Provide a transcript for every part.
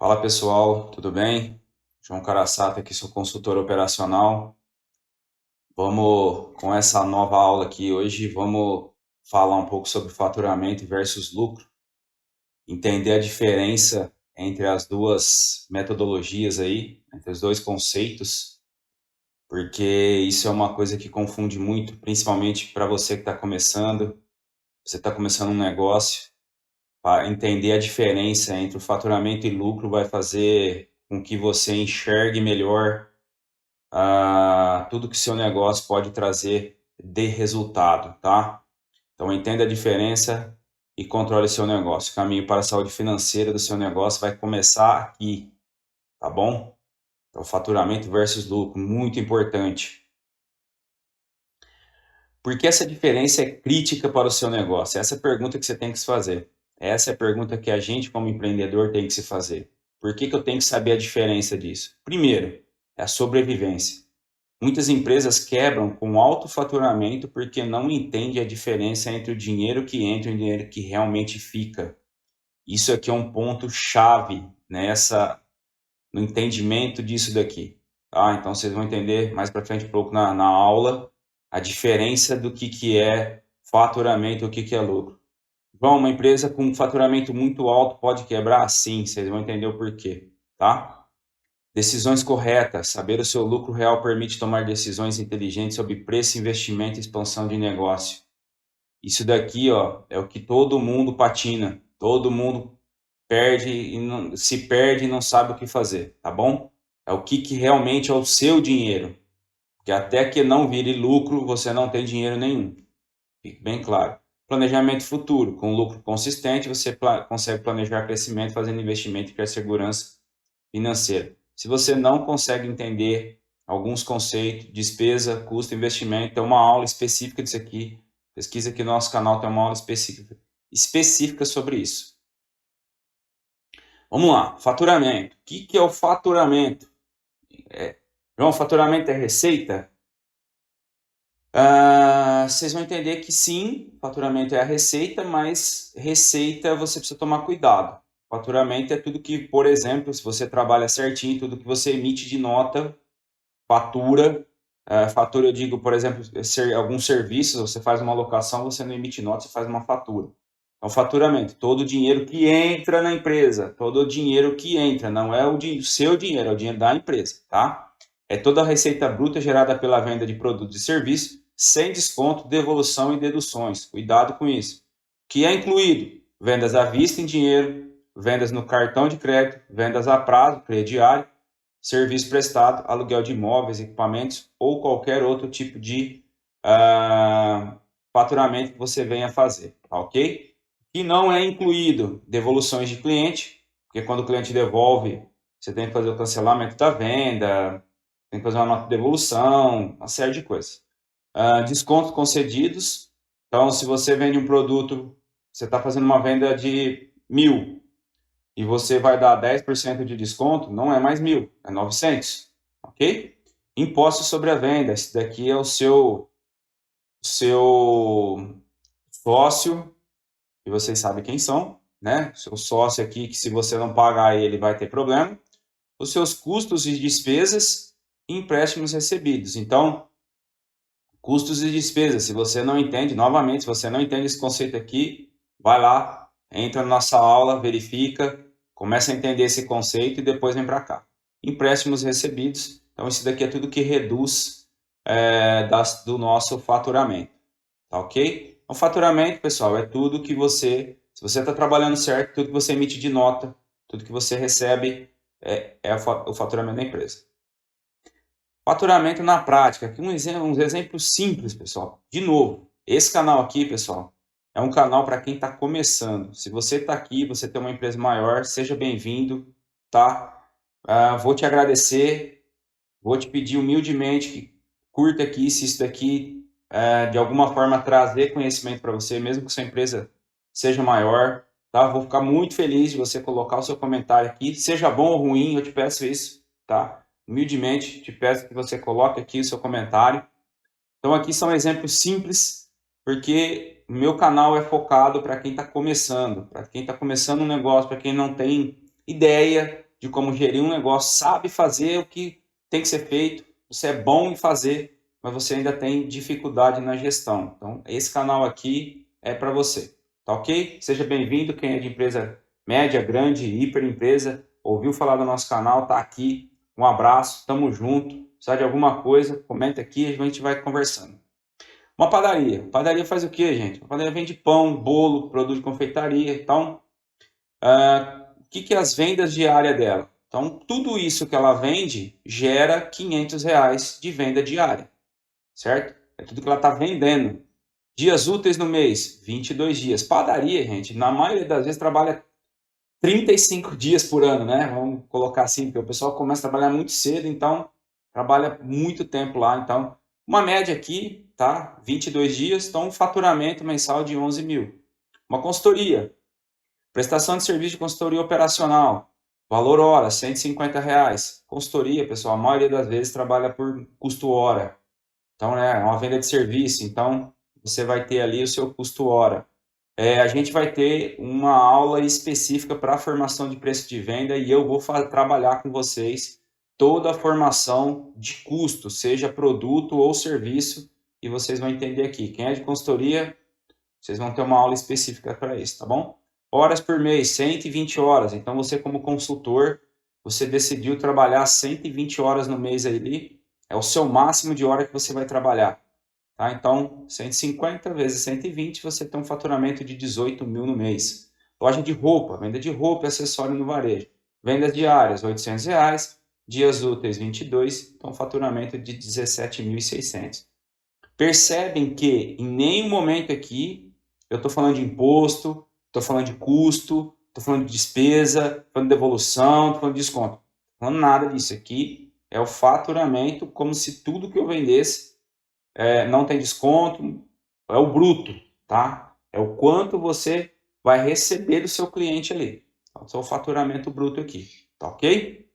Fala pessoal, tudo bem? João Caraçata aqui, sou consultor operacional. Vamos com essa nova aula aqui hoje, vamos falar um pouco sobre faturamento versus lucro, entender a diferença entre as duas metodologias aí, entre os dois conceitos, porque isso é uma coisa que confunde muito, principalmente para você que está começando, você está começando um negócio. Para entender a diferença entre o faturamento e lucro vai fazer com que você enxergue melhor tudo que seu negócio pode trazer de resultado, tá? Então entenda a diferença e controle seu negócio. O caminho para a saúde financeira do seu negócio vai começar aqui, tá bom? Então faturamento versus lucro, muito importante. Por que essa diferença é crítica para o seu negócio? Essa é a pergunta que você tem que se fazer. Essa é a pergunta que a gente, como empreendedor, tem que se fazer. Por que eu tenho que saber a diferença disso? Primeiro, é a sobrevivência. Muitas empresas quebram com alto faturamento porque não entendem a diferença entre o dinheiro que entra e o dinheiro que realmente fica. Isso aqui é um ponto chave no entendimento disso daqui. Tá? Então vocês vão entender mais para frente um pouco na aula a diferença do que é faturamento e o que é lucro. Bom, uma empresa com faturamento muito alto pode quebrar? Sim, vocês vão entender o porquê. Tá? Decisões corretas. Saber o seu lucro real permite tomar decisões inteligentes sobre preço, investimento e expansão de negócio. Isso daqui, ó, é o que todo mundo patina. Todo mundo perde se perde e não sabe o que fazer, tá bom? É o que realmente é o seu dinheiro. Porque até que não vire lucro, você não tem dinheiro nenhum. Fique bem claro. Planejamento futuro. Com lucro consistente, você consegue planejar crescimento, fazendo investimento e criar segurança financeira. Se você não consegue entender alguns conceitos, despesa, custo, investimento, tem uma aula específica disso aqui. Pesquisa aqui no nosso canal, tem uma aula específica sobre isso. Vamos lá, faturamento. O que é o faturamento? João, faturamento é receita? Vocês vão entender que sim, faturamento é a receita, mas receita você precisa tomar cuidado. Faturamento é tudo que, por exemplo, se você trabalha certinho, tudo que você emite de nota, fatura. Fatura, eu digo, por exemplo, alguns serviços, você faz uma locação, você não emite nota, você faz uma fatura. Então, faturamento, todo o dinheiro que entra na empresa, todo o dinheiro que entra, não é o seu dinheiro, é o dinheiro da empresa, tá? É toda a receita bruta gerada pela venda de produtos e serviços, sem desconto, devolução e deduções. Cuidado com isso. Que é incluído vendas à vista em dinheiro, vendas no cartão de crédito, vendas a prazo, crediário, serviço prestado, aluguel de imóveis, equipamentos ou qualquer outro tipo de faturamento que você venha fazer, tá ok? E não é incluído devoluções de cliente, porque quando o cliente devolve, você tem que fazer o cancelamento da venda, tem que fazer uma nota de devolução, uma série de coisas. Descontos concedidos. Então, se você vende um produto, você está fazendo uma venda de 1.000 e você vai dar 10% de desconto, não é mais 1.000, é 900, ok? Imposto sobre a venda. Esse daqui é o seu sócio, e vocês sabem quem são, né? Seu sócio aqui, que se você não pagar ele, vai ter problema. Os seus custos e despesas e empréstimos recebidos. Então, custos e despesas, se você não entende, novamente, se você não entende esse conceito aqui, vai lá, entra na nossa aula, verifica, começa a entender esse conceito e depois vem para cá. Empréstimos recebidos, então isso daqui é tudo que reduz do nosso faturamento, tá ok? O faturamento, pessoal, é tudo que você, se você está trabalhando certo, tudo que você emite de nota, tudo que você recebe é o faturamento da empresa. Faturamento na prática. Aqui uns exemplos simples, pessoal. De novo, esse canal aqui, pessoal, é um canal para quem está começando. Se você está aqui, você tem uma empresa maior, seja bem-vindo, tá? Vou te agradecer, vou te pedir humildemente que curta aqui, se isso daqui de alguma forma trazer conhecimento para você, mesmo que sua empresa seja maior, tá? Vou ficar muito feliz de você colocar o seu comentário aqui, seja bom ou ruim, eu te peço isso, tá? Humildemente, te peço que você coloque aqui o seu comentário. Então, aqui são exemplos simples, porque o meu canal é focado para quem está começando um negócio, para quem não tem ideia de como gerir um negócio, sabe fazer o que tem que ser feito, você é bom em fazer, mas você ainda tem dificuldade na gestão. Então, esse canal aqui é para você, tá ok? Seja bem-vindo, quem é de empresa média, grande, hiper empresa, ouviu falar do nosso canal, tá aqui. Um abraço, tamo junto. Precisar de alguma coisa, comenta aqui, a gente vai conversando. Uma padaria. Padaria faz o quê, gente? Uma padaria vende pão, bolo, produto de confeitaria. Então, o que é as vendas diárias dela? Então, tudo isso que ela vende gera R$ 500 de venda diária, certo? É tudo que ela está vendendo. Dias úteis no mês, 22 dias. Padaria, gente, na maioria das vezes trabalha 35 dias por ano, né? Vamos colocar assim, porque o pessoal começa a trabalhar muito cedo, então trabalha muito tempo lá. Então, uma média aqui, tá? 22 dias, então um faturamento mensal de 11 mil. Uma consultoria, prestação de serviço de consultoria operacional, valor hora, R$ 150. Consultoria, pessoal, a maioria das vezes trabalha por custo hora. Então, é uma venda de serviço, então você vai ter ali o seu custo hora. A gente vai ter uma aula específica para a formação de preço de venda e eu vou trabalhar com vocês toda a formação de custo, seja produto ou serviço, e vocês vão entender aqui. Quem é de consultoria, vocês vão ter uma aula específica para isso, tá bom? Horas por mês, 120 horas. Então, você como consultor, você decidiu trabalhar 120 horas no mês ali, é o seu máximo de hora que você vai trabalhar. Tá? Então, 150 vezes 120, você tem um faturamento de 18 mil no mês. Loja de roupa, venda de roupa e acessório no varejo. Vendas diárias, R$ 800. Dias úteis, 22. Então, faturamento de 17.600. Percebem que em nenhum momento aqui eu estou falando de imposto, estou falando de custo, estou falando de despesa, estou falando de devolução, estou falando de desconto. Não estou falando nada disso aqui. É o faturamento como se tudo que eu vendesse não tem desconto, é o bruto, tá? É o quanto você vai receber do seu cliente ali. Então, é o faturamento bruto aqui, tá ok?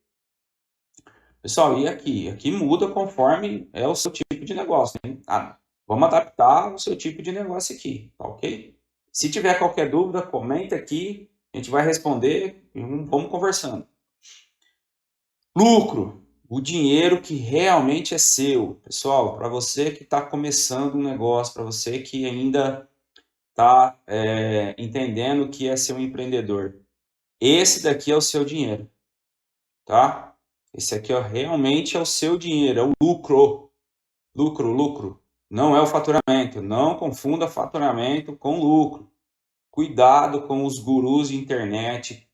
Pessoal, e aqui? Aqui muda conforme é o seu tipo de negócio, hein? Vamos adaptar o seu tipo de negócio aqui, tá ok? Se tiver qualquer dúvida, comenta aqui, a gente vai responder e vamos conversando. Lucro, o dinheiro que realmente é seu. Pessoal, para você que está começando um negócio, para você que ainda está entendendo o que é ser um empreendedor, esse daqui é o seu dinheiro, tá? Esse aqui realmente é o seu dinheiro, é o lucro. Lucro, lucro. Não é o faturamento. Não confunda faturamento com lucro. Cuidado com os gurus de internet,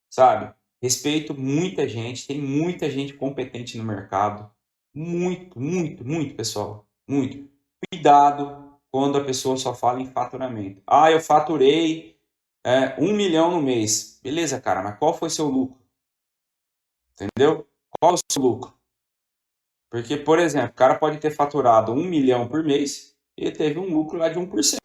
sabe? Respeito muita gente, tem muita gente competente no mercado. Muito, muito, muito, pessoal. Muito. Cuidado quando a pessoa só fala em faturamento. Eu faturei 1 milhão no mês. Beleza, cara, mas qual foi seu lucro? Entendeu? Qual é o seu lucro? Porque, por exemplo, o cara pode ter faturado 1 milhão por mês e ele teve um lucro lá de 1%,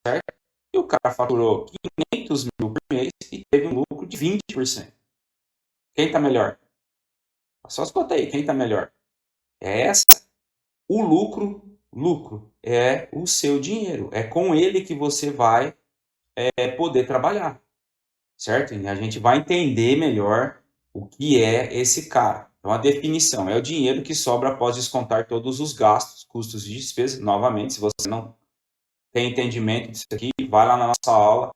certo? E o cara faturou 500 mil por mês e teve um lucro de 20%. Quem está melhor? Só escuta aí, quem está melhor? O lucro é o seu dinheiro. É com ele que você vai poder trabalhar, certo? E a gente vai entender melhor o que é esse cara. Então, a definição é o dinheiro que sobra após descontar todos os gastos, custos e despesas. Novamente, se você não tem entendimento disso aqui, vai lá na nossa aula,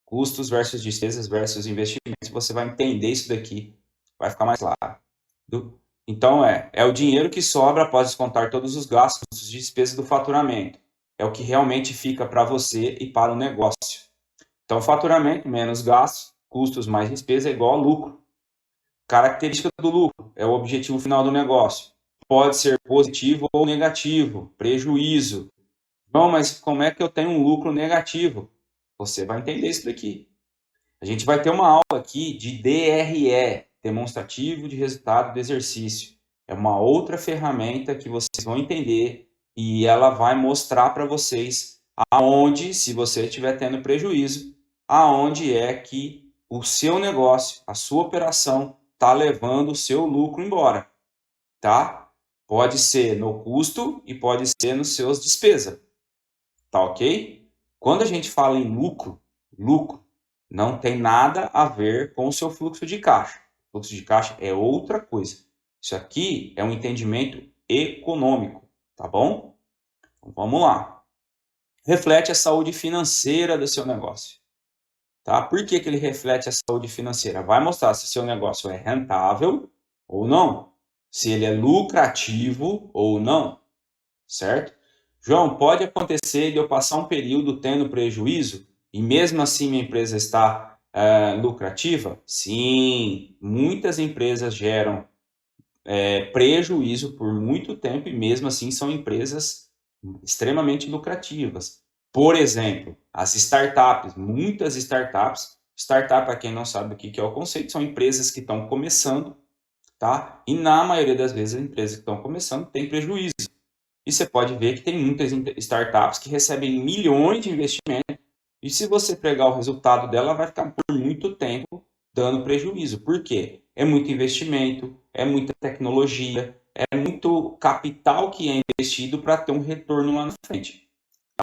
custos versus despesas versus investimentos, você vai entender isso daqui, vai ficar mais claro. Então, é o dinheiro que sobra após descontar todos os gastos, custos e despesas do faturamento. É o que realmente fica para você e para o negócio. Então, faturamento menos gastos, custos mais despesa é igual a lucro. Característica do lucro é o objetivo final do negócio. Pode ser positivo ou negativo, prejuízo. Não, mas como é que eu tenho um lucro negativo? Você vai entender isso daqui. A gente vai ter uma aula aqui de DRE, demonstrativo de resultado do exercício. É uma outra ferramenta que vocês vão entender e ela vai mostrar para vocês aonde, se você estiver tendo prejuízo, aonde é que o seu negócio, a sua operação, está levando o seu lucro embora, tá? Pode ser no custo e pode ser nos seus despesas, tá ok? Quando a gente fala em lucro não tem nada a ver com o seu fluxo de caixa. Fluxo de caixa é outra coisa. Isso aqui é um entendimento econômico, tá bom? Então, vamos lá. Reflete a saúde financeira do seu negócio. Tá? Por que ele reflete a saúde financeira? Vai mostrar se o seu negócio é rentável ou não, se ele é lucrativo ou não, certo? João, pode acontecer de eu passar um período tendo prejuízo e mesmo assim minha empresa está lucrativa? Sim, muitas empresas geram prejuízo por muito tempo e mesmo assim são empresas extremamente lucrativas. Por exemplo, as startups, muitas startups, startup, para quem não sabe o que é o conceito, são empresas que estão começando, tá? E na maioria das vezes as empresas que estão começando têm prejuízo. E você pode ver que tem muitas startups que recebem milhões de investimento e se você pegar o resultado dela, vai ficar por muito tempo dando prejuízo. Por quê? É muito investimento, é muita tecnologia, é muito capital que é investido para ter um retorno lá na frente.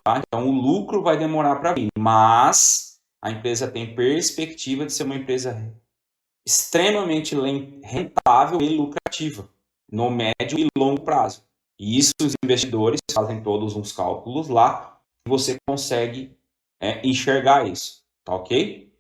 Tá? Então, o lucro vai demorar para vir, mas a empresa tem perspectiva de ser uma empresa extremamente rentável e lucrativa no médio e longo prazo. E isso os investidores fazem todos uns cálculos lá e você consegue enxergar isso, tá ok?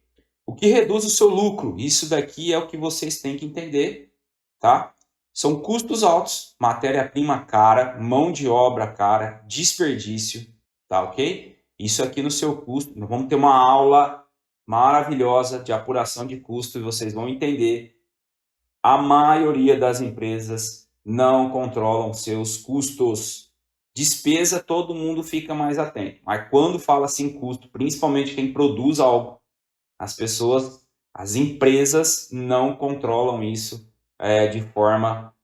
O que reduz o seu lucro? Isso daqui é o que vocês têm que entender, tá? São custos altos, matéria-prima cara, mão de obra cara, desperdício, tá ok? Isso aqui no seu custo, nós vamos ter uma aula maravilhosa de apuração de custo e vocês vão entender. A maioria das empresas não controlam seus custos. Despesa, todo mundo fica mais atento. Mas quando fala assim custo, principalmente quem produz algo, as pessoas, as empresas não controlam isso de forma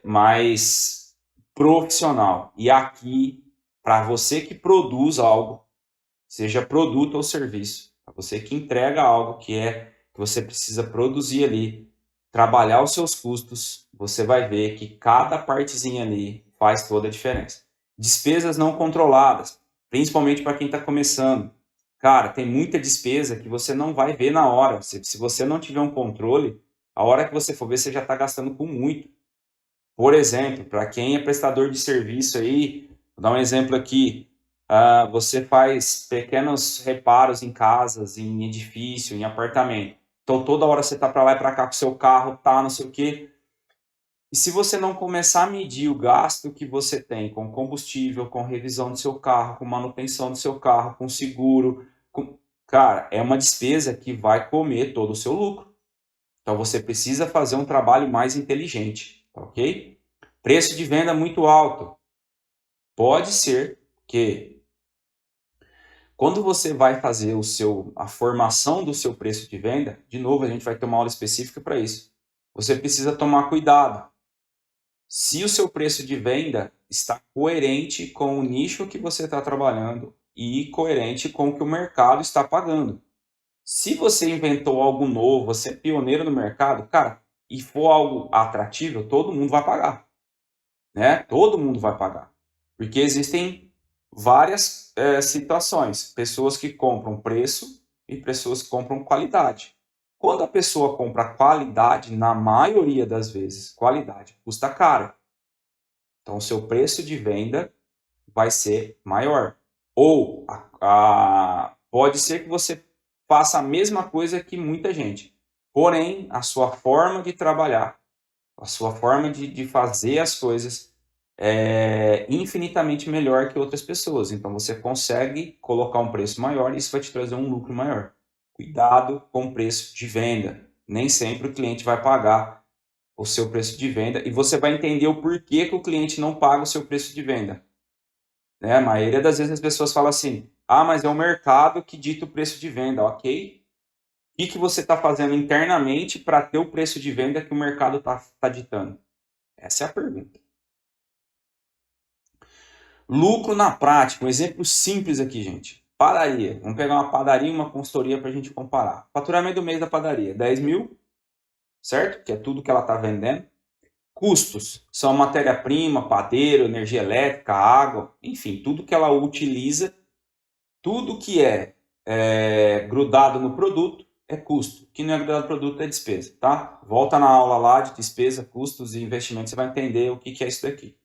mais profissional. E aqui, para você que produz algo, seja produto ou serviço, para você que entrega algo que você precisa produzir ali, trabalhar os seus custos, você vai ver que cada partezinha ali faz toda a diferença. Despesas não controladas, principalmente para quem está começando. Cara, tem muita despesa que você não vai ver na hora. Se você não tiver um controle, a hora que você for ver, você já está gastando com muito. Por exemplo, para quem é prestador de serviço aí, vou dar um exemplo aqui. Você faz pequenos reparos em casas, em edifício, em apartamento. Então, toda hora você está para lá e para cá com o seu carro, tá, não sei o quê. E se você não começar a medir o gasto que você tem com combustível, com revisão do seu carro, com manutenção do seu carro, com seguro, cara, é uma despesa que vai comer todo o seu lucro. Então, você precisa fazer um trabalho mais inteligente, tá ok? Preço de venda muito alto. Pode ser que quando você vai fazer a formação do seu preço de venda, de novo, a gente vai ter uma aula específica para isso. Você precisa tomar cuidado. Se o seu preço de venda está coerente com o nicho que você está trabalhando e coerente com o que o mercado está pagando. Se você inventou algo novo, você é pioneiro no mercado, cara, e for algo atrativo, todo mundo vai pagar. Né? Todo mundo vai pagar. Porque existem várias situações. Pessoas que compram preço e pessoas que compram qualidade. Quando a pessoa compra qualidade, na maioria das vezes, qualidade custa caro. Então, o seu preço de venda vai ser maior. Ou pode ser que você faça a mesma coisa que muita gente. Porém, a sua forma de trabalhar, a sua forma de fazer as coisas é infinitamente melhor que outras pessoas. Então, você consegue colocar um preço maior e isso vai te trazer um lucro maior. Cuidado com o preço de venda. Nem sempre o cliente vai pagar o seu preço de venda e você vai entender o porquê que o cliente não paga o seu preço de venda. Né? A maioria das vezes as pessoas falam assim, mas é o mercado que dita o preço de venda, ok? O que você está fazendo internamente para ter o preço de venda que o mercado está ditando? Essa é a pergunta. Lucro na prática, um exemplo simples aqui, gente. Padaria. Vamos pegar uma padaria e uma consultoria para a gente comparar. Faturamento do mês da padaria, 10 mil, certo? Que é tudo que ela está vendendo. Custos são matéria-prima, padeiro, energia elétrica, água, enfim, tudo que ela utiliza, tudo que é grudado no produto, é custo. O que não é agregado ao produto é despesa, tá? Volta na aula lá de despesa, custos e investimentos, você vai entender o que é isso daqui.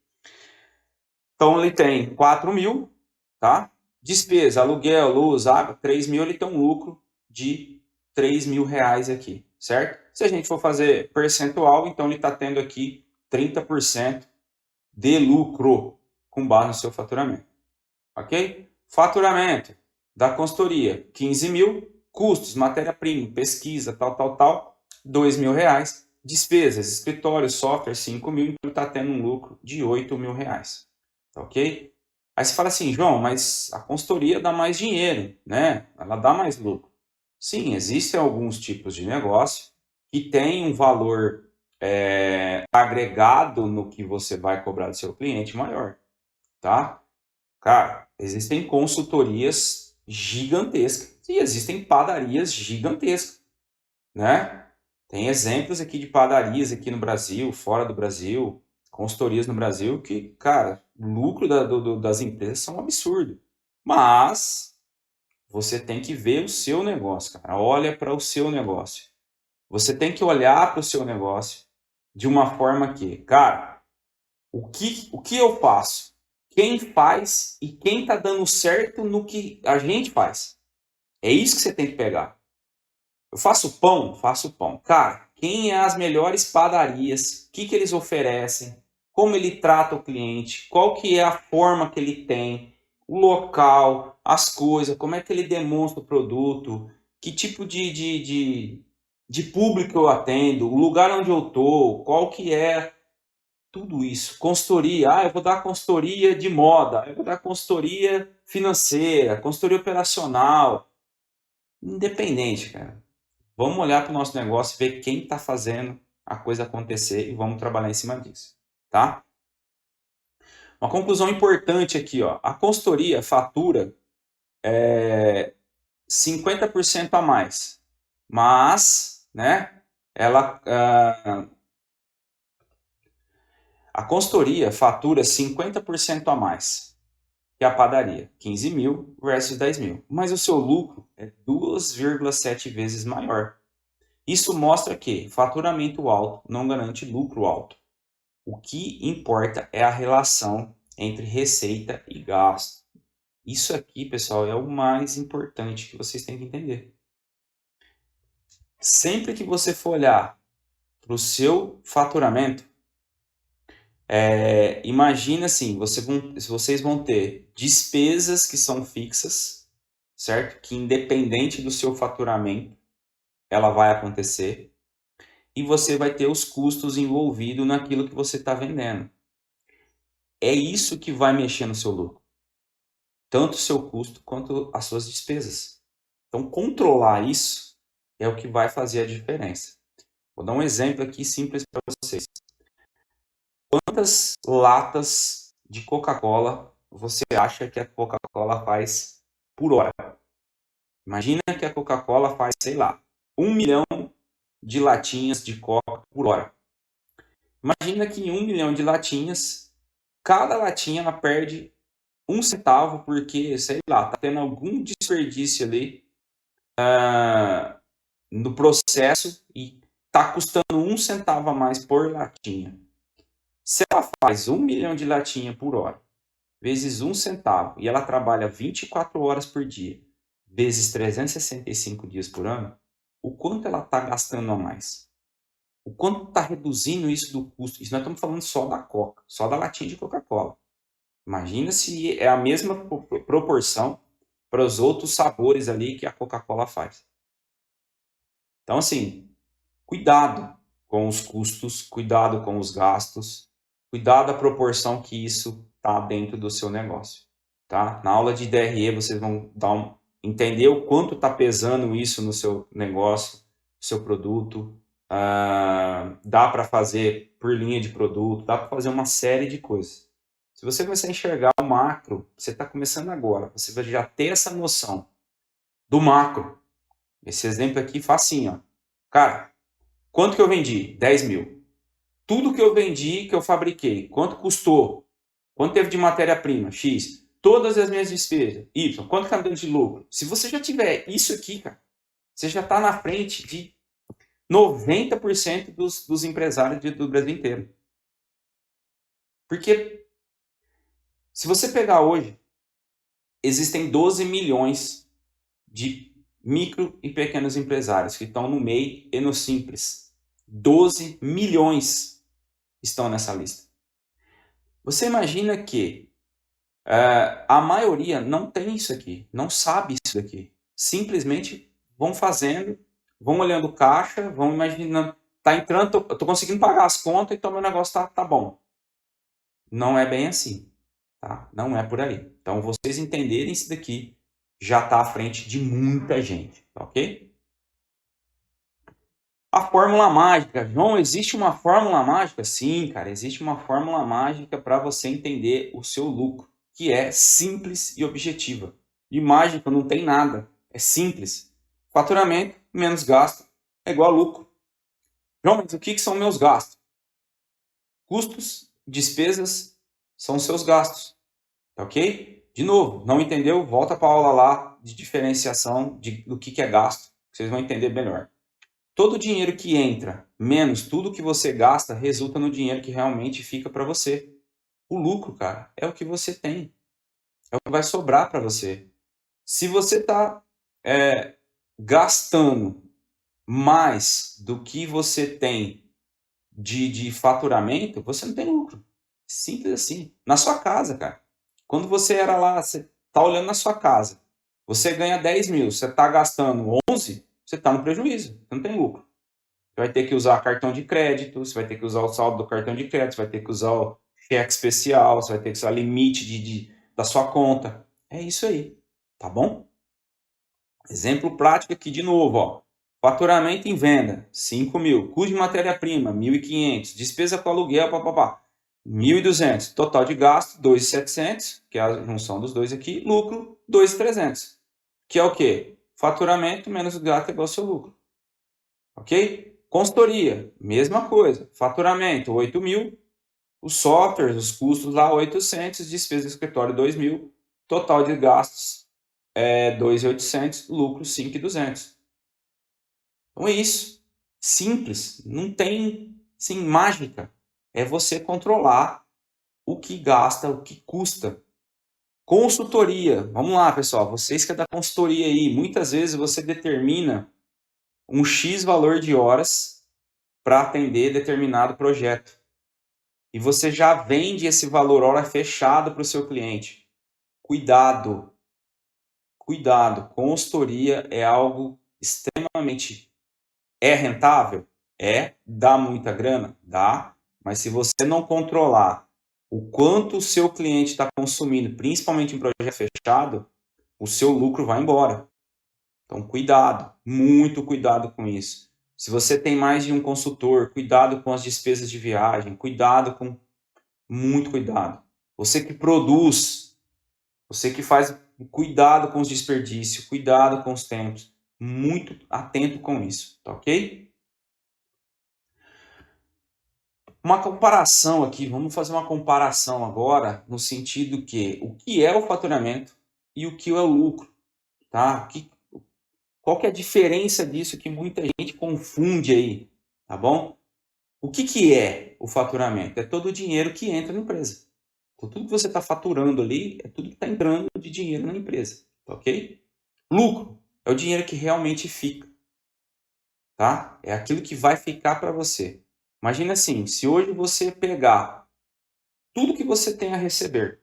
Então, ele tem 4 mil, tá? Despesa, aluguel, luz, água, 3 mil, ele tem um lucro de 3 mil reais aqui, certo? Se a gente for fazer percentual, então ele está tendo aqui 30% de lucro com base no seu faturamento, ok? Faturamento da consultoria, 15 mil. Custos, matéria-prima, pesquisa, tal, 2 mil reais. Despesas, escritório, software, 5 mil. Então ele está tendo um lucro de 8 mil reais, ok? Aí você fala assim, João, mas a consultoria dá mais dinheiro, né? Ela dá mais lucro. Sim, existem alguns tipos de negócio que têm um valor agregado no que você vai cobrar do seu cliente maior, tá? Cara, existem consultorias gigantescas e existem padarias gigantescas, né? Tem exemplos aqui de padarias aqui no Brasil, fora do Brasil, consultorias no Brasil que, cara, o lucro das empresas são um absurdo. Mas você tem que ver o seu negócio, cara. Olha para o seu negócio. Você tem que olhar para o seu negócio de uma forma que, cara, o que eu faço? Quem faz e quem está dando certo no que a gente faz? É isso que você tem que pegar. Eu faço pão? Faço pão. Cara, quem é as melhores padarias? O que eles oferecem? Como ele trata o cliente? Qual que é a forma que ele tem? O local, as coisas, como é que ele demonstra o produto? Que tipo de público eu atendo? O lugar onde eu estou? Qual que é tudo isso? Consultoria. Ah, eu vou dar consultoria de moda. Eu vou dar consultoria financeira, consultoria operacional. Independente, cara. Vamos olhar para o nosso negócio, ver quem está fazendo a coisa acontecer e vamos trabalhar em cima disso, tá? Uma conclusão importante aqui, ó. A consultoria fatura 50% a mais, mas, né? A consultoria fatura 50% a mais que a padaria, 15 mil versus 10 mil, mas o seu lucro é 2,7 vezes maior. Isso mostra que faturamento alto não garante lucro alto. O que importa é a relação entre receita e gasto. Isso aqui, pessoal, é o mais importante que vocês têm que entender. Sempre que você for olhar para o seu faturamento, imagina assim, vocês vão ter despesas que são fixas, certo? Que independente do seu faturamento, ela vai acontecer. E você vai ter os custos envolvidos naquilo que você está vendendo. É isso que vai mexer no seu lucro. Tanto o seu custo quanto as suas despesas. Então, controlar isso é o que vai fazer a diferença. Vou dar um exemplo aqui simples para vocês. Quantas latas de Coca-Cola você acha que a Coca-Cola faz por hora? Imagina que a Coca-Cola faz, sei lá, 1 milhão de latinhas de Coca por hora. Imagina que em 1 milhão de latinhas, cada latinha ela perde 1 centavo porque, sei lá, tá tendo algum desperdício ali no processo e tá custando 1 centavo a mais por latinha. Se ela faz 1 milhão de latinha por hora, vezes 1 centavo, e ela trabalha 24 horas por dia, vezes 365 dias por ano, o quanto ela está gastando a mais? O quanto está reduzindo isso do custo? Isso nós estamos falando só da Coca, só da latinha de Coca-Cola. Imagina se é a mesma proporção para os outros sabores ali que a Coca-Cola faz. Então, assim, cuidado com os custos, cuidado com os gastos, cuidado a proporção que isso está dentro do seu negócio. Tá? Na aula de DRE vocês vão entender o quanto está pesando isso no seu negócio, no seu produto. Dá para fazer por linha de produto, dá para fazer uma série de coisas. Se você começar a enxergar o macro, você está começando agora, você vai já ter essa noção do macro. Esse exemplo aqui facinho, ó. Cara, quanto que eu vendi? 10 mil. Tudo que eu vendi, que eu fabriquei, quanto custou? Quanto teve de matéria-prima? X. Todas as minhas despesas. Y. Quanto está dando de lucro? Se você já tiver isso aqui, cara, Você já está na frente de 90% dos empresários do Brasil inteiro. Porque se você pegar hoje, existem 12 milhões de micro e pequenos empresários que estão no MEI e no Simples. 12 milhões estão nessa lista. Você imagina que a maioria não tem isso aqui, não sabe isso daqui. Simplesmente vão fazendo, vão olhando o caixa, vão imaginando, tá entrando, eu tô conseguindo pagar as contas, então meu negócio tá bom. Não é bem assim, tá? Não é por aí. Então, vocês entenderem isso daqui, já está à frente de muita gente, tá ok? A fórmula mágica. João, existe uma fórmula mágica? Sim, cara, existe uma fórmula mágica para você entender o seu lucro, que é simples e objetiva. E mágica não tem nada, é simples. Faturamento menos gasto é igual a lucro. João, mas o que são meus gastos? Custos, despesas são seus gastos, tá ok? De novo, não entendeu? Volta para a aula lá de diferenciação do que é gasto, vocês vão entender melhor. Todo o dinheiro que entra, menos tudo que você gasta, resulta no dinheiro que realmente fica para você. O lucro, cara, é o que você tem. É o que vai sobrar para você. Se você está gastando mais do que você tem de faturamento, você não tem lucro. Simples assim. Na sua casa, cara. Quando você era lá, você está olhando na sua casa. Você ganha 10 mil, você está gastando 11, você está no prejuízo. Você não tem lucro. Você vai ter que usar cartão de crédito, você vai ter que usar o saldo do cartão de crédito, você vai ter que usar o cheque especial, você vai ter que usar limite da sua conta. É isso aí, tá bom? Exemplo prático aqui de novo, ó. Faturamento em venda, 5 mil. Custo de matéria-prima, 1.500. Despesa com aluguel, papapá, 1.200. Total de gasto, 2.700, que é a junção dos dois aqui. Lucro, 2.300. Que é o quê? Faturamento menos o gasto é igual ao seu lucro. Ok? Consultoria, mesma coisa. Faturamento, 8 mil. Os softwares, os custos lá, 800. Despesa do escritório, 2 mil. Total de gastos, 2.800. Lucro, 5.200. Então é isso. Simples. Não tem, sim, mágica. É você controlar o que gasta, o que custa. Consultoria. Vamos lá, pessoal. Vocês que é da consultoria aí, muitas vezes você determina um X valor de horas para atender determinado projeto. E você já vende esse valor hora fechado para o seu cliente. Cuidado. Cuidado. Consultoria é algo extremamente... É rentável? É. Dá muita grana? Dá. Mas se você não controlar o quanto o seu cliente está consumindo, principalmente em projeto fechado, o seu lucro vai embora. Então, cuidado. Muito cuidado com isso. Se você tem mais de um consultor, cuidado com as despesas de viagem, cuidado com... Muito cuidado. Você que produz, você que faz... Cuidado com os desperdícios, cuidado com os tempos. Muito atento com isso, tá ok? Uma comparação aqui, vamos fazer uma comparação agora no sentido que o que é o faturamento e o que é o lucro, tá? Qual que é a diferença disso que muita gente confunde aí, tá bom? O que é o faturamento? É todo o dinheiro que entra na empresa. Então, tudo que você está faturando ali é tudo que está entrando de dinheiro na empresa, tá ok? Lucro é o dinheiro que realmente fica, tá? É aquilo que vai ficar para você. Imagina assim, se hoje você pegar tudo que você tem a receber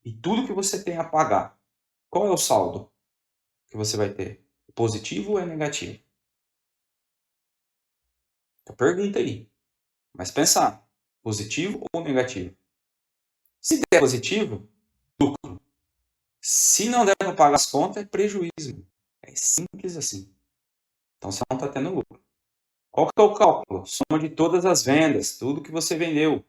e tudo que você tem a pagar, qual é o saldo que você vai ter? Positivo ou é negativo? Então, pergunta aí. Mas pensar, positivo ou negativo? Se der positivo, lucro. Se não der para pagar as contas, é prejuízo. É simples assim. Então você não está tendo lucro. Qual que é o cálculo? Soma de todas as vendas, tudo que você vendeu.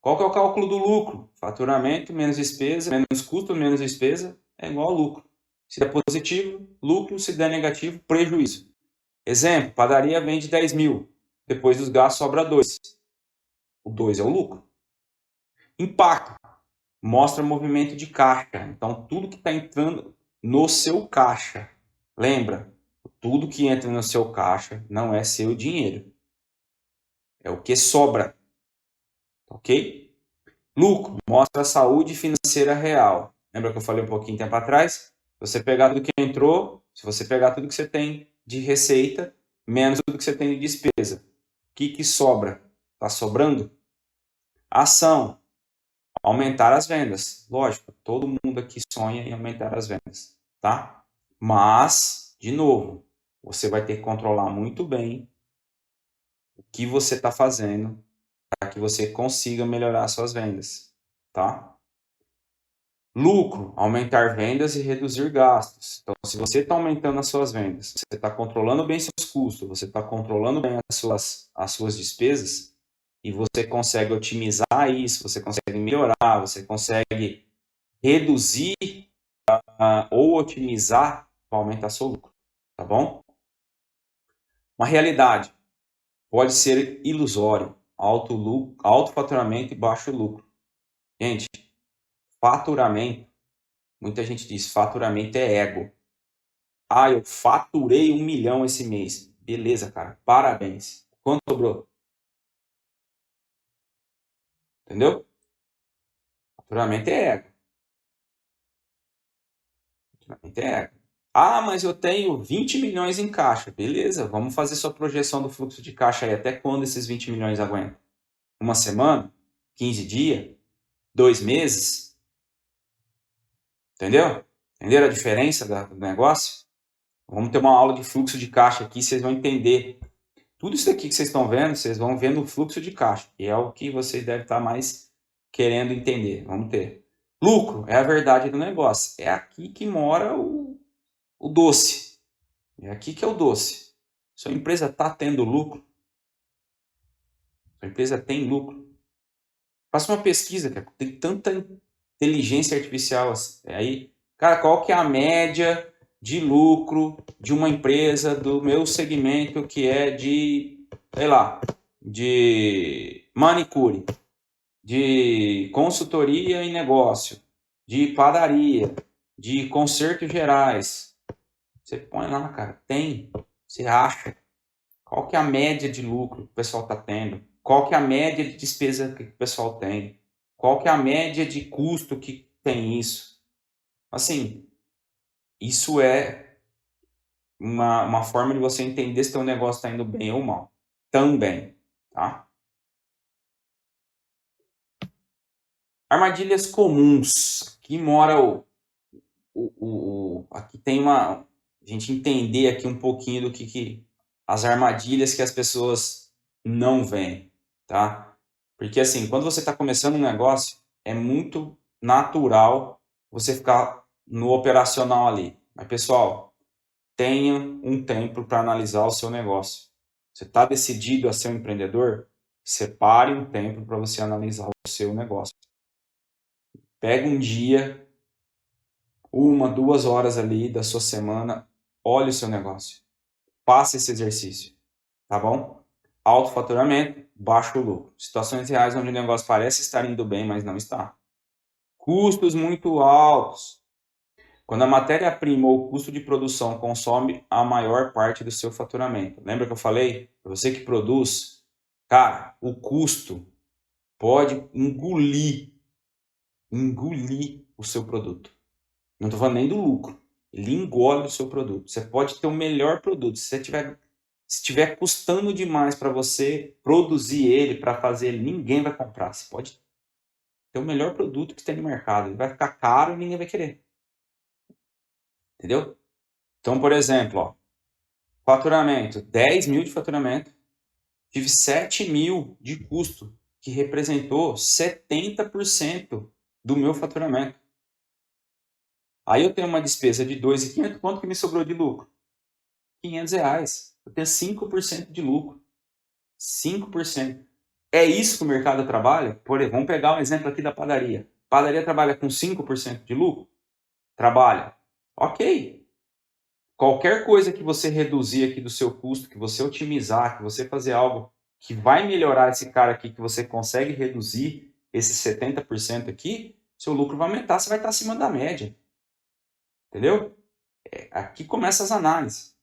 Qual que é o cálculo do lucro? Faturamento menos despesa, menos custo, menos despesa, é igual a lucro. Se der positivo, lucro. Se der negativo, prejuízo. Exemplo, padaria vende 10 mil. Depois dos gastos sobra 2. O 2 é o lucro. Impacto. Mostra movimento de caixa. Então, tudo que está entrando no seu caixa. Lembra? Tudo que entra no seu caixa não é seu dinheiro. É o que sobra. Ok? Lucro mostra a saúde financeira real. Lembra que eu falei um pouquinho tempo atrás? Se você pegar tudo que entrou, se você pegar tudo que você tem de receita, menos tudo que você tem de despesa, o que sobra? Está sobrando? Ação. Aumentar as vendas. Lógico, todo mundo aqui sonha em aumentar as vendas, tá? Mas, de novo, você vai ter que controlar muito bem o que você está fazendo para que você consiga melhorar suas vendas, tá? Lucro, aumentar vendas e reduzir gastos. Então, se você está aumentando as suas vendas, você está controlando bem seus custos, você está controlando bem as suas despesas, e você consegue otimizar isso, você consegue melhorar, você consegue reduzir ou otimizar para aumentar seu lucro, tá bom? Uma realidade pode ser ilusório, alto faturamento e baixo lucro. Gente, faturamento, muita gente diz, faturamento é ego. Ah, eu faturei 1 milhão esse mês. Beleza, cara, parabéns. Quanto sobrou? Entendeu? Faturamento é ego. Faturamento é ego. Ah, mas eu tenho 20 milhões em caixa. Beleza, vamos fazer sua projeção do fluxo de caixa aí. Até quando esses 20 milhões aguentam? Uma semana? 15 dias? 2 meses? Entendeu? Entenderam a diferença do negócio? Vamos ter uma aula de fluxo de caixa aqui, vocês vão entender. Tudo isso aqui que vocês estão vendo, vocês vão ver no fluxo de caixa, que é o que vocês devem estar mais querendo entender. Vamos ter. Lucro é a verdade do negócio. É aqui que mora o doce. É aqui que é o doce. Sua empresa está tendo lucro? Sua empresa tem lucro? Faça uma pesquisa, cara. Tem tanta inteligência artificial aí. Cara, qual que é a média de lucro de uma empresa do meu segmento que é de, sei lá, de manicure, de consultoria em negócio, de padaria, de consertos gerais? Você põe lá, cara, tem, você acha. Qual que é a média de lucro que o pessoal está tendo? Qual que é a média de despesa que o pessoal tem? Qual que é a média de custo que tem isso? Assim, isso é uma forma de você entender se o teu negócio está indo bem ou mal. Também, tá? Armadilhas comuns. Aqui mora aqui tem uma... A gente entender aqui um pouquinho do que as armadilhas que as pessoas não veem, tá? Porque assim, quando você está começando um negócio, é muito natural você ficar no operacional ali. Mas, pessoal, tenha um tempo para analisar o seu negócio. Você está decidido a ser um empreendedor? Separe um tempo para você analisar o seu negócio. Pega um dia, 1, 2 horas ali da sua semana, olhe o seu negócio. Faça esse exercício, tá bom? Alto faturamento, baixo lucro. Situações reais onde o negócio parece estar indo bem, mas não está. Custos muito altos. Quando a matéria-prima ou o custo de produção consome a maior parte do seu faturamento. Lembra que eu falei? Para você que produz, cara, o custo pode engolir o seu produto. Não estou falando nem do lucro. Ele engole o seu produto. Você pode ter o melhor produto. Se estiver custando demais para você produzir ele, para fazer ele, ninguém vai comprar. Você pode ter o melhor produto que tem no mercado. Ele vai ficar caro e ninguém vai querer. Entendeu? Então, por exemplo, ó, faturamento, 10 mil de faturamento, tive 7 mil de custo, que representou 70% do meu faturamento. Aí eu tenho uma despesa de 2.500, quanto que me sobrou de lucro? R$500. Eu tenho 5% de lucro. 5%. É isso que o mercado trabalha? Por exemplo, vamos pegar um exemplo aqui da padaria. Padaria trabalha com 5% de lucro? Trabalha. Ok. Qualquer coisa que você reduzir aqui do seu custo, que você otimizar, que você fazer algo que vai melhorar esse cara aqui, que você consegue reduzir esses 70% aqui, seu lucro vai aumentar, você vai estar acima da média. Entendeu? Aqui começam as análises.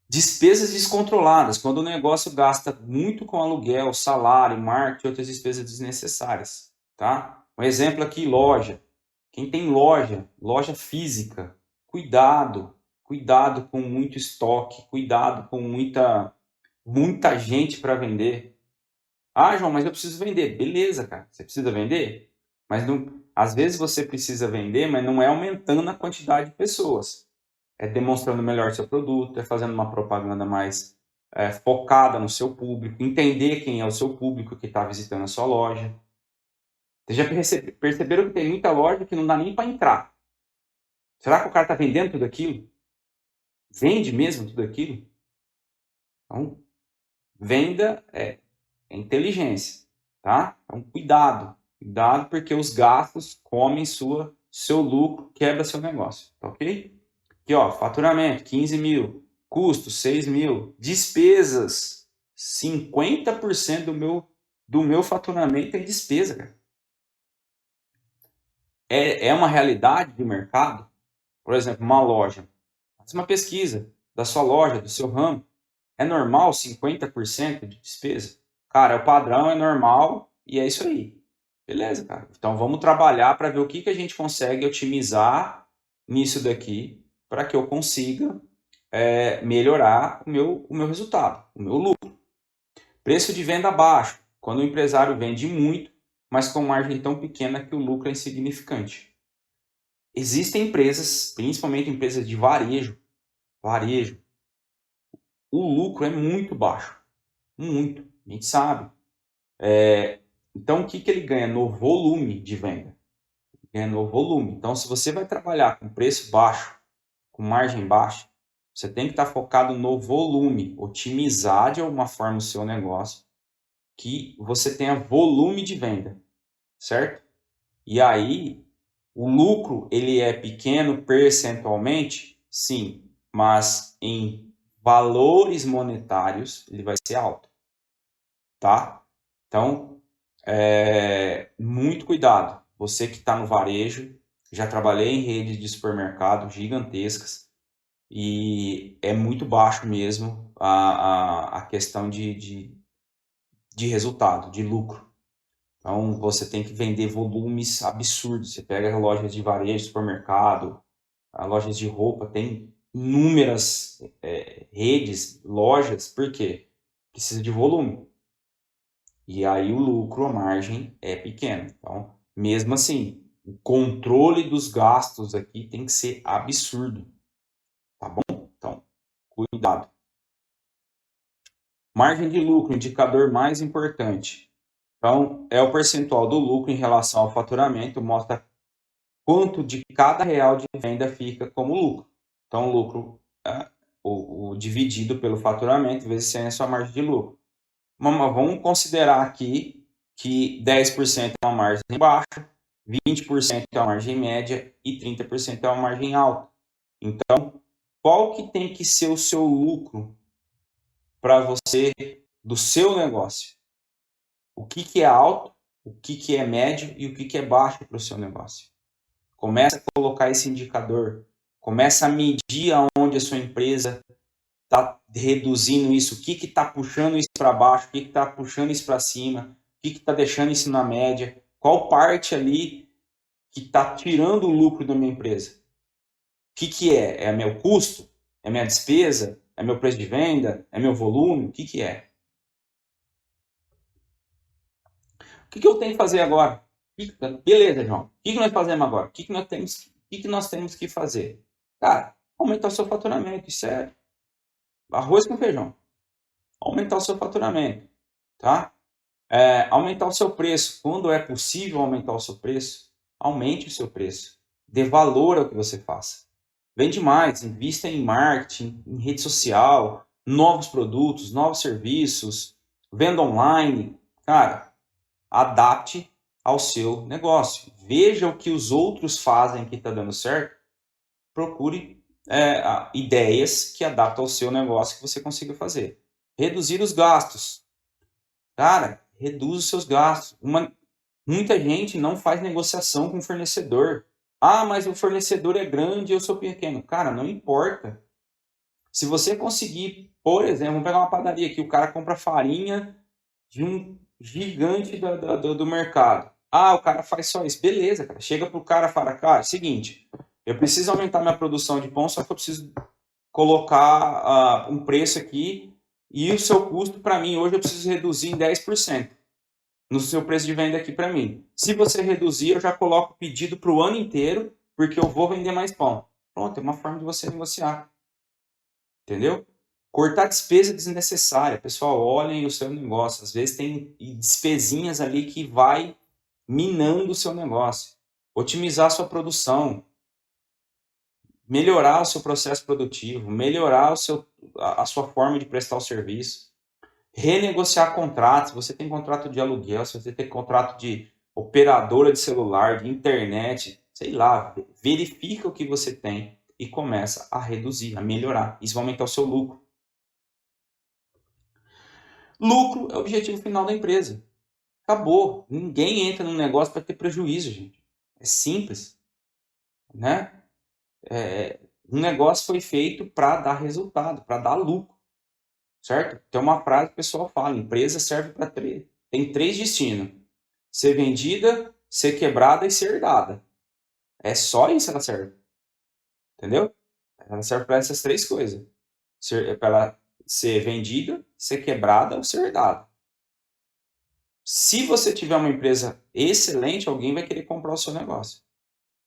Despesas descontroladas, quando o negócio gasta muito com aluguel, salário, marketing e outras despesas desnecessárias, tá? Um exemplo aqui, loja. Quem tem loja física, cuidado com muito estoque, cuidado com muita gente para vender. Ah, João, mas eu preciso vender. Beleza, cara, você precisa vender? Mas não, às vezes você precisa vender, mas não é aumentando a quantidade de pessoas. É demonstrando melhor seu produto, é fazendo uma propaganda mais focada no seu público, entender quem é o seu público que está visitando a sua loja. Vocês já perceberam que tem muita loja que não dá nem para entrar? Será que o cara está vendendo tudo aquilo? Vende mesmo tudo aquilo? Então, venda é inteligência, tá? Então, cuidado porque os gastos comem seu lucro, quebra seu negócio, tá ok? Aqui, ó, faturamento, 15 mil, custo, 6 mil, despesas, 50% do meu faturamento é despesa, cara. É uma realidade de mercado? Por exemplo, uma loja. Faz uma pesquisa da sua loja, do seu ramo. É normal 50% de despesa? Cara, o padrão é normal e é isso aí. Beleza, cara. Então vamos trabalhar para ver o que a gente consegue otimizar nisso daqui para que eu consiga melhorar o meu resultado, o meu lucro. Preço de venda baixo, quando o empresário vende muito, mas com margem tão pequena que o lucro é insignificante. Existem empresas, principalmente empresas de varejo, o lucro é muito baixo, muito, a gente sabe. Então, o que ele ganha no volume de venda? Ganha no volume. Então, se você vai trabalhar com preço baixo, com margem baixa, você tem que estar focado no volume, otimizar de alguma forma o seu negócio, que você tenha volume de venda, certo? E aí, o lucro, ele é pequeno percentualmente? Sim, mas em valores monetários, ele vai ser alto, tá? Então, muito cuidado. Você que está no varejo, já trabalhei em redes de supermercado gigantescas e é muito baixo mesmo a questão de resultado, de lucro. Então, você tem que vender volumes absurdos. Você pega lojas de varejo, supermercado, lojas de roupa, tem inúmeras redes, lojas, por quê? Precisa de volume. E aí o lucro, a margem é pequena. Então, mesmo assim, o controle dos gastos aqui tem que ser absurdo, tá bom? Então, cuidado. Margem de lucro, indicador mais importante. Então, é o percentual do lucro em relação ao faturamento, mostra quanto de cada real de venda fica como lucro. Então, o lucro, o dividido pelo faturamento, vezes 100 é a sua margem de lucro. Mas vamos considerar aqui que 10% é uma margem baixa, 20% é uma margem média e 30% é uma margem alta. Então, qual que tem que ser o seu lucro para você, do seu negócio? O que é alto, o que é médio e o que é baixo para o seu negócio? Começa a colocar esse indicador, começa a medir aonde a sua empresa está reduzindo isso, o que está puxando isso para baixo, o que está puxando isso para cima, o que está deixando isso na média, qual parte ali que está tirando o lucro da minha empresa. O que é? É meu custo? É minha despesa? É meu preço de venda? É meu volume? O que é? O que eu tenho que fazer agora? Beleza, João. O que nós fazemos agora? O que nós temos que fazer? Cara, aumentar o seu faturamento. Isso é arroz com feijão. Aumentar o seu faturamento, tá? Aumentar o seu preço. Quando é possível aumentar o seu preço, aumente o seu preço. Dê valor ao que você faça. Vende mais, invista em marketing, em rede social, novos produtos, novos serviços, venda online. Cara, adapte ao seu negócio. Veja o que os outros fazem que está dando certo. Procure ideias que adaptam ao seu negócio que você consiga fazer. Reduzir os gastos. Cara, reduz os seus gastos. Muita gente não faz negociação com o fornecedor. Ah, mas o fornecedor é grande e eu sou pequeno. Cara, não importa. Se você conseguir, por exemplo, vamos pegar uma padaria aqui, o cara compra farinha de um gigante do mercado. Ah, o cara faz só isso. Beleza, cara. Chega pro cara e fala, cara, seguinte, eu preciso aumentar minha produção de pão, só que eu preciso colocar um preço aqui e o seu custo para mim hoje eu preciso reduzir em 10% no seu preço de venda aqui para mim. Se você reduzir, eu já coloco o pedido para o ano inteiro, porque eu vou vender mais pão. Pronto, é uma forma de você negociar. Entendeu? Cortar despesa desnecessária. Pessoal, olhem o seu negócio. Às vezes tem despesinhas ali que vai minando o seu negócio. Otimizar a sua produção, melhorar o seu processo produtivo, melhorar a sua forma de prestar o serviço, renegociar contratos. Se você tem contrato de aluguel, se você tem contrato de operadora de celular, de internet, sei lá, verifica o que você tem e começa a reduzir, a melhorar. Isso vai aumentar o seu lucro. Lucro é o objetivo final da empresa. Acabou. Ninguém entra num negócio para ter prejuízo, gente. É simples, né? Um negócio foi feito para dar resultado, para dar lucro, certo? Tem uma frase que o pessoal fala, empresa serve para três. Tem 3 destinos. Ser vendida, ser quebrada e ser herdada. É só isso que ela serve. Entendeu? Ela serve para essas 3 coisas. Para ela ser vendida, ser quebrada ou ser herdada. Se você tiver uma empresa excelente, alguém vai querer comprar o seu negócio.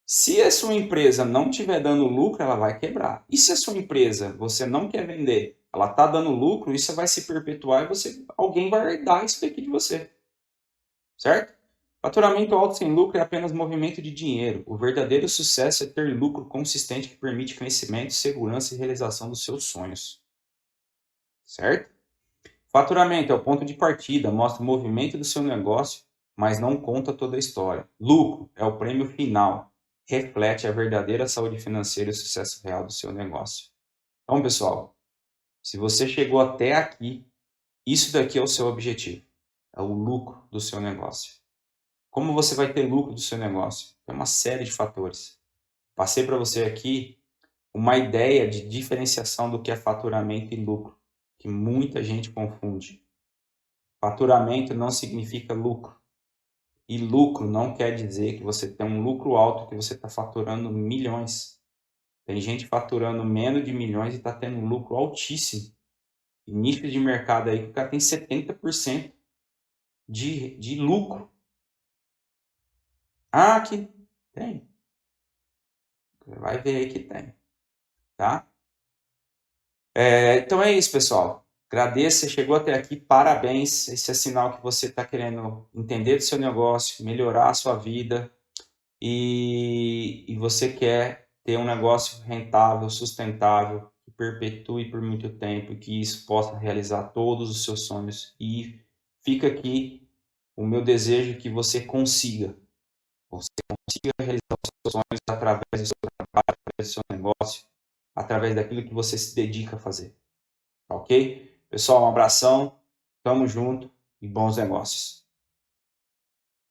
Se a sua empresa não estiver dando lucro, ela vai quebrar. E se a sua empresa você não quer vender, ela está dando lucro, isso vai se perpetuar e alguém vai herdar isso daqui de você. Certo? Faturamento alto sem lucro é apenas movimento de dinheiro. O verdadeiro sucesso é ter lucro consistente que permite crescimento, segurança e realização dos seus sonhos. Certo? Faturamento é o ponto de partida, mostra o movimento do seu negócio, mas não conta toda a história. Lucro é o prêmio final, reflete a verdadeira saúde financeira e o sucesso real do seu negócio. Então, pessoal, se você chegou até aqui, isso daqui é o seu objetivo, é o lucro do seu negócio. Como você vai ter lucro do seu negócio? Tem uma série de fatores. Passei para você aqui uma ideia de diferenciação do que é faturamento e lucro, que muita gente confunde. Faturamento não significa lucro. E lucro não quer dizer que você tem um lucro alto, que você está faturando milhões. Tem gente faturando menos de milhões e está tendo um lucro altíssimo. E nicho de mercado aí que o cara tem 70% de lucro. Ah, que tem. Vai ver aí que tem. Tá? Então é isso, pessoal. Agradeço, você chegou até aqui, parabéns. Esse é sinal que você está querendo entender do seu negócio, melhorar a sua vida e você quer ter um negócio rentável, sustentável, que perpetue por muito tempo e que isso possa realizar todos os seus sonhos. E fica aqui o meu desejo que você consiga realizar os seus sonhos através do seu trabalho, através do seu negócio, através daquilo que você se dedica a fazer. Ok? Pessoal, um abração, tamo junto e bons negócios.